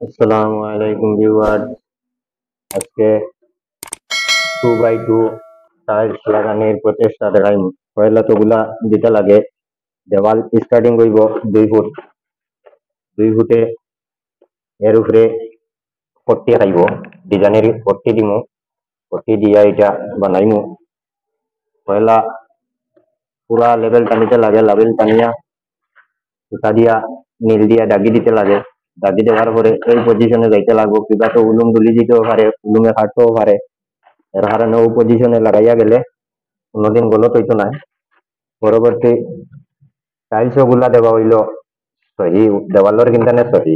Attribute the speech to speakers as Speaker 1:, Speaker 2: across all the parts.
Speaker 1: আসসালামু আলাইকুম ভিউয়ার্স। আজকে 2x2 টাইলস লাগানোর প্রচেষ্টা দেখাইম। পয়লা তো গুলা দিতে লাগে। দেওয়াল স্টার্টিং করব 2 ফুট, 2 ফুটে এর উপরে পট্টি খাইব, ডিজাইনের পট্টি দিমু, পট্টি দিয়া এটা বানাইমু। পয়লা পুরা লেভেল টানিতে লাগে, লেভেল টানিয়া সুতা দিয়া নীল দিয়া দাগি দিতে লাগে। দাগি দেওয়ার পরে এই পজিশনে যাইতে লাগবো, কিবা তো উলুম দুলি দিতেও পারে, উলুমে কাটতেও পারে। এর কারণে ও পজিশনে লাগাইয়া গেলে কোনোদিন গলত হইতো না। পরবর্তী টাইলস গুলা দেওয়া হইল সহি, দেওয়ালের কিনতানে সহি।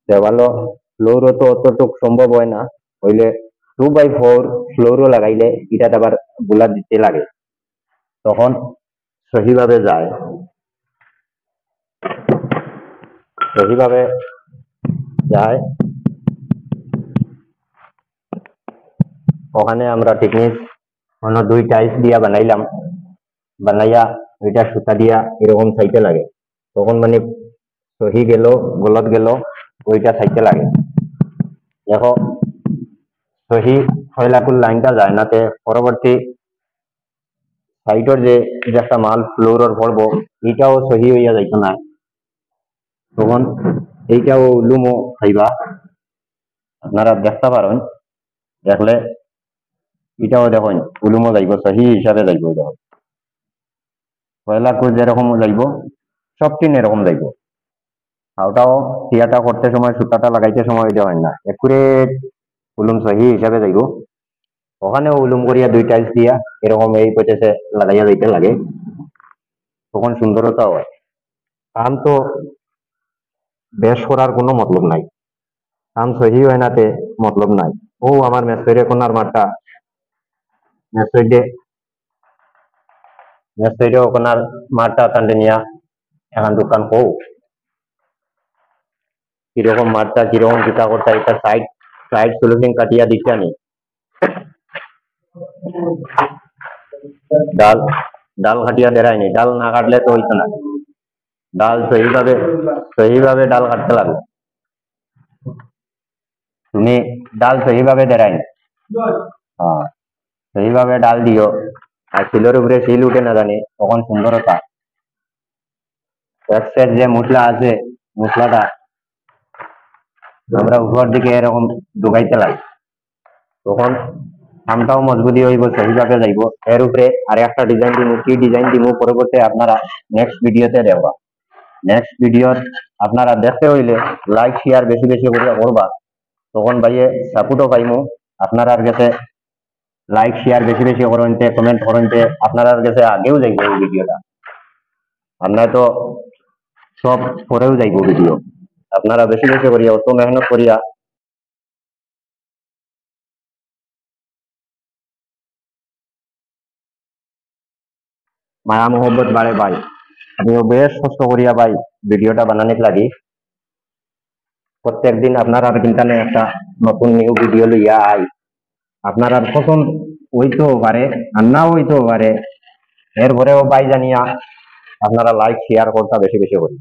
Speaker 1: দেওয়ালও ফ্লোরও তো অতটুক সম্ভব হয় না, হইলে 2x4 ফ্লোরও লাগাইলে এটা আবার গুলা দিতে লাগে, তখন সহিভাবে যায়। সহিভাবে যায় ওখানে আমরা টেকনিক অন্য 2 টাইলস দিয়া বানাইলাম, বানাইয়া ওইটা সুতা দিয়া এরকম চাইতে লাগে, তখন মানে সহি গেল গলত গেল ওইটা চাইতে লাগে। দেখো সহি ফয়লাকুর লাইনটা যায় নাতে পরবর্তী সাইডের যে একটা মাল ফ্লোরের পড়বো এইটাও সহি হইয়া যাইতো না, তখন এইটাও লুমো খাইবা। আপনারা দেখতে পারেন, দেখলে এটাও দেখুন উলুমো যাইব, সহি হিসাবে যাইব। দেখুন পয়লাকুর যেরকম যাইব সব তিন এরকম যাইব। ওটাও টিয়াটা করতে সময় সুতাটা লাগাইতে সময় দেওয়া হয় না, একুরেট উলুম সহি হিসাবে যাইব। ওখানেও উলুম করিয়া 2 টাইলস দিয়া এরকম এই প্রচেসে লাগাইয়া যাইতে লাগে, তখন সুন্দরতা হয়। কাম তো বেশ করার কোনো মতলব নাই, কাম সহি হয় নাতে মতলব নাই। ও আমার মেসরে কোনার মাঠটা মেসরে কোনার মাঠটা কান্ডে নিয়া এখন দোকান কৌ কিরকম মাঠটা কিরকম কিতা করতে এটা সাইড সাইড সোলুশন কাটিয়া দিচ্ছে আমি। ডাল ডাল কাটিয়া দেরায়নি, ডাল না কাটলে তো হইতো না। ডাল সহিভাবে ডাল কাটতে লাগবে। তুমি ডাল সহিভাবে দেরায়নি, হ্যাঁ সহিভাবে ডাল দিও। আর শিলের উপরে শিল উঠে না জানি তখন সুন্দরতা। এক্সের যে মশলা আছে মশলাটা আমরা উপর দিকে এরকম ঢুকাইতে লাগে, তখন আমটাও মজবুতি হইব, সহিভাবে যাইব। এর উপরে আর একটা ডিজাইন দিমু, কি ডিজাইন দিমু পরবর্তী আপনারা নেক্সট ভিডিওতে দেখবা। নেক্সট ভিডিওর আপনারা দেখতে হইলে লাইক শেয়ার বেশি বেশি করে করবা, তখন ভাইয়ে সাপোর্টও পাইমু। আপনার কাছে লাইক শেয়ার বেশি বেশি করতে, কমেন্ট করতে আপনার কাছে আগেও যাইব এই ভিডিওটা। আপনার তো সব পরেও যাইব ভিডিও, আপনারা বেশি বেশি করিয়া অত মেহনত করিয়া মায়া মোহব্বত বাড়ে ভাই। আমিও বেশ কষ্ট করিয়া ভাই ভিডিওটা বানানির লাগি। প্রত্যেকদিন আপনার আর কিনতানে একটা নতুন নিউ ভিডিও লইয়া আই। আপনার আর পছন্দ হইতেও পারে আর নাও হইতেও পারে, এরপরেও ভাই জানিয়া আপনারা লাইক শেয়ার করতে বেশি বেশি করি।